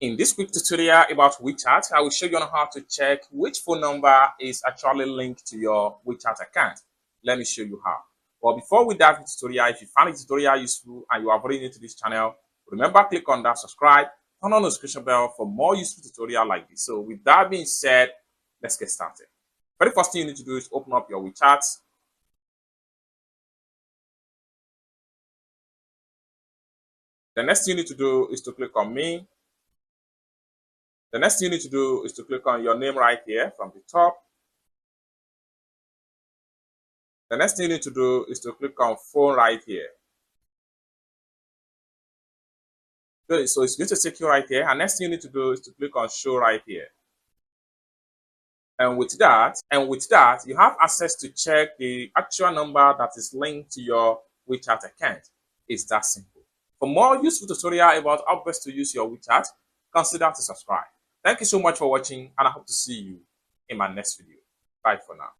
In this quick tutorial about WeChat, I will show you on how to check which phone number is actually linked to your WeChat account. Let me show you how. But before we dive into the tutorial, if you found the tutorial useful and you are very new to this channel, remember click on that subscribe, turn on the notification bell for more useful tutorial like this. So with that being said, let's get started. Very first thing you need to do is open up your WeChat. The next thing you need to do is to click on me. The next thing you need to do is to click on your name right here from the top. The next thing you need to do is to click on phone right here. Good. So it's going to take you right here. And next thing you need to do is to click on show right here. And with that, you have access to check the actual number that is linked to your WeChat account. It's that simple. For more useful tutorial about how best to use your WeChat, consider to subscribe. Thank you so much for watching, and I hope to see you in my next video. Bye for now.